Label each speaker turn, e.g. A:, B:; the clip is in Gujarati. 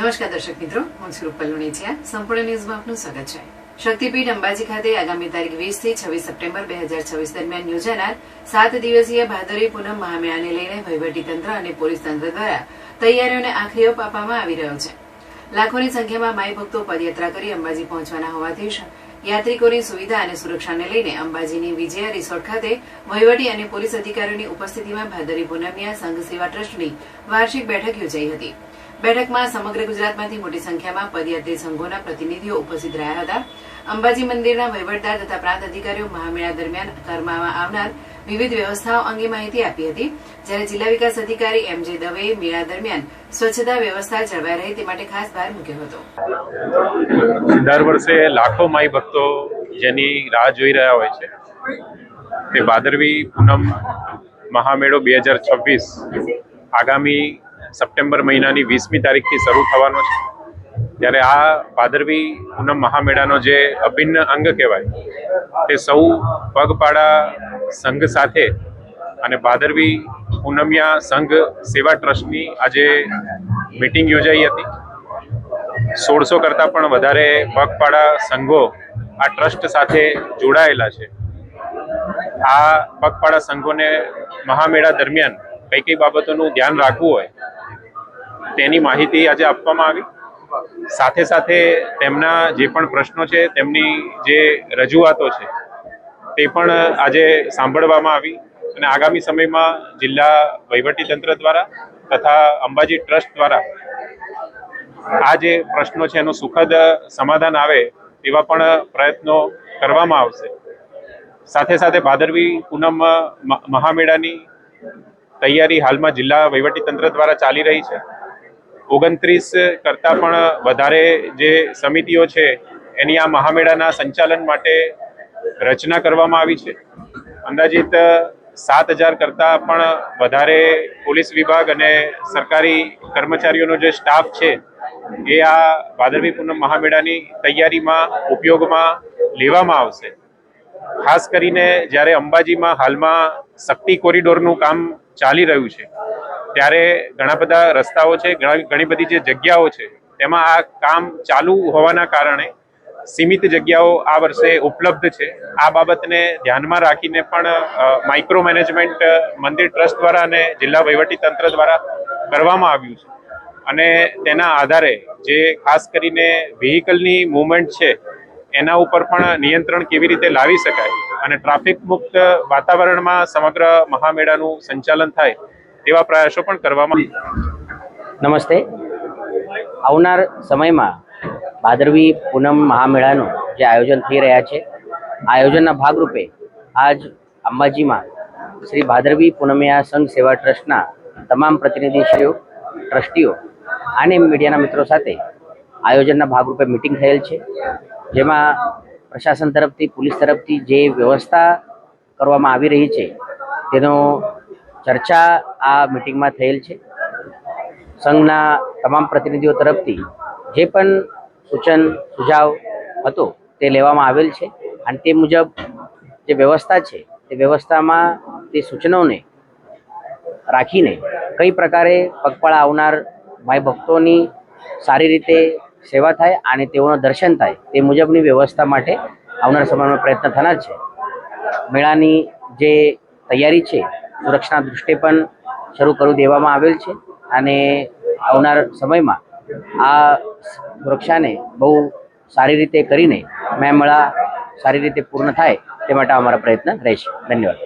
A: નમસ્કાર દર્શક મિત્રો, હું છું રૂપલ લુણીચિયા. સંપૂર્ણ ન્યૂઝમાં આપનું સ્વાગત છે. શક્તિપીઠ અંબાજી ખાતે આગામી તારીખ 20 થી 26 સપ્ટેમ્બર 2026 દરમિયાન યોજાનાર 7 દિવસીય ભાદરવી પૂનમ મહામેળાને લઈને વહીવટીતંત્ર અને પોલીસ તંત્ર દ્વારા તૈયારીઓને આખરી ઓપ આપવામાં આવી રહ્યો છે. લાખોની સંખ્યામાં માઈ ભક્તો પદયાત્રા કરી અંબાજી પહોંચવાના હોવાથી યાત્રિકોની સુવિધા અને સુરક્ષાને લઈને અંબાજીની વિજયા રિસોર્ટ ખાતે વહીવટી અને પોલીસ અધિકારીઓની ઉપસ્થિતિમાં ભાદરવી પૂનમની સંઘ સેવા ટ્રસ્ટની વાર્ષિક બેઠક યોજાઈ હતી. બેઠકમાં સમગ્ર ગુજરાતમાંથી મોટી સંખ્યામાં પદયાત્રી સંઘોના પ્રતિનિધિઓ ઉપસ્થિત રહ્યા હતા. અંબાજી મંદિરના વહીવટદાર તથા પ્રાંત અધિકારીઓ મહામેળા દરમિયાન કરવામાં આવનાર વિવિધ વ્યવસ્થાઓ અંગે માહિતી આપી હતી. જ્યારે જિલ્લા વિકાસ અધિકારી એમ.જે. દવેએ મેળા દરમિયાન સ્વચ્છતા વ્યવસ્થા જળવાઈ રહે તે માટે ખાસ ભાર મૂક્યો હતો.
B: દર વર્ષે લાખો માઈ ભક્તો જેની રાહ જોઈ રહ્યા હોય છે તે ભાદરવી પૂનમ મહામેળો 2026 આગામી સપ્ટેમ્બર મહિનાની 20મી તારીખથી શરૂ થવાનો છે. ત્યારે આ ભાદરવી પૂનમ મહામેળાનો જે અભિન્ન અંગ કહેવાય તે સૌ પગપાળા સંઘ સાથે અને ભાદરવી પૂનમિયા સંઘ સેવા ટ્રસ્ટની આજે મીટિંગ યોજાઈ હતી. 1600 કરતાં પણ વધારે પગપાળા સંઘો આ ટ્રસ્ટ સાથે જોડાયેલા છે. આ પગપાળા સંઘોને મહામેળા દરમિયાન કઈ કઈ બાબતોનું ધ્યાન રાખવું હોય તેની માહિતી આજે આપવામાં આવી. સાથે સાથે તેમના જે પણ પ્રશ્નો છે, તેમની જે રજૂઆતો છે તે પણ આજે સાંભળવામાં આવી અને આગામી સમયમાં જિલ્લા વહીવટીતંત્ર દ્વારા તથા અંબાજી ટ્રસ્ટ દ્વારા આ જે પ્રશ્નો છે એનું સુખદ સમાધાન આવે તેવા પણ પ્રયત્નો કરવામાં આવશે. સાથે સાથે ભાદરવી પૂનમ મહામેળાની તૈયારી હાલમાં જિલ્લા વહીવટીતંત્ર દ્વારા ચાલી રહી છે. 29 કરતાં પણ વધારે જે સમિતિઓ છે એની આ મહામેળાના સંચાલન માટે રચના કરવામાં આવી છે. અંદાજિત 7000 કરતાં પણ વધારે પોલીસ વિભાગ અને સરકારી કર્મચારીઓનો જે સ્ટાફ છે એ આ ભાદરવી પૂનમ મહામેળાની તૈયારીમાં ઉપયોગમાં લેવામાં આવશે. ખાસ કરીને જ્યારે અંબાજીમાં હાલમાં શક્તિ કોરિડોરનું કામ ચાલી રહ્યું છે ત્યારે ઘણા બધા રસ્તાઓ છે, ઘણી બધી જે જગ્યાઓ છે તેમાં આ કામ ચાલુ હોવાના કારણે સીમિત જગ્યાઓ આ વર્ષે ઉપલબ્ધ છે. આ બાબતને ધ્યાનમાં રાખીને પણ માઇક્રો મેનેજમેન્ટ મંદિર ટ્રસ્ટ દ્વારા અને જિલ્લા વહીવટીતંત્ર દ્વારા કરવામાં આવ્યું છે અને તેના આધારે જે ખાસ કરીને વ્હીકલની મૂવમેન્ટ છે એના ઉપર પણ નિયંત્રણ કેવી રીતે લાવી શકાય અને ટ્રાફિક મુક્ત વાતાવરણમાં સમગ્ર મહામેળાનું સંચાલન થાય તેવા પ્રયાસો પણ કરવામાં.
C: નમસ્તે. આવનાર સમયમાં ભાદરવી પૂનમ મહામેળાનું જે આયોજન થઈ રહ્યા છે, આ આયોજનના ભાગરૂપે આજ અંબાજીમાં શ્રી ભાદરવી પૂનમિયા સંઘ સેવા ટ્રસ્ટના તમામ પ્રતિનિધિશ્રીઓ, ટ્રસ્ટીઓ અને મીડિયાના મિત્રો સાથે આયોજનના ભાગરૂપે મિટિંગ થયેલ છે. જેમાં પ્રશાસન તરફથી, પોલીસ તરફથી જે વ્યવસ્થા કરવામાં આવી રહી છે તેનો ચર્ચા આ મિટિંગમાં થયેલ છે. સંઘના તમામ પ્રતિનિધિઓ તરફથી જે પણ સૂચન સુઝાવ હતો તે લેવામાં આવેલ છે અને તે મુજબ જે વ્યવસ્થા છે તે વ્યવસ્થામાં તે સૂચનોને રાખીને કઈ પ્રકારે પગપાળા આવનાર માઈ ભક્તોની સારી રીતે સેવા થાય અને તેઓનું દર્શન થાય તે મુજબની વ્યવસ્થા માટે આવનાર સમયમાં પ્રયત્ન થનાર છે. મેળાની જે તૈયારી છે સુરક્ષાના દૃષ્ટિએ પણ શરૂ કરી દેવામાં આવેલ છે અને આવનાર સમયમાં આ સુરક્ષાને બહુ સારી રીતે કરીને મેળા સારી રીતે પૂર્ણ થાય તે માટે અમારા પ્રયત્ન રહેશે. ધન્યવાદ.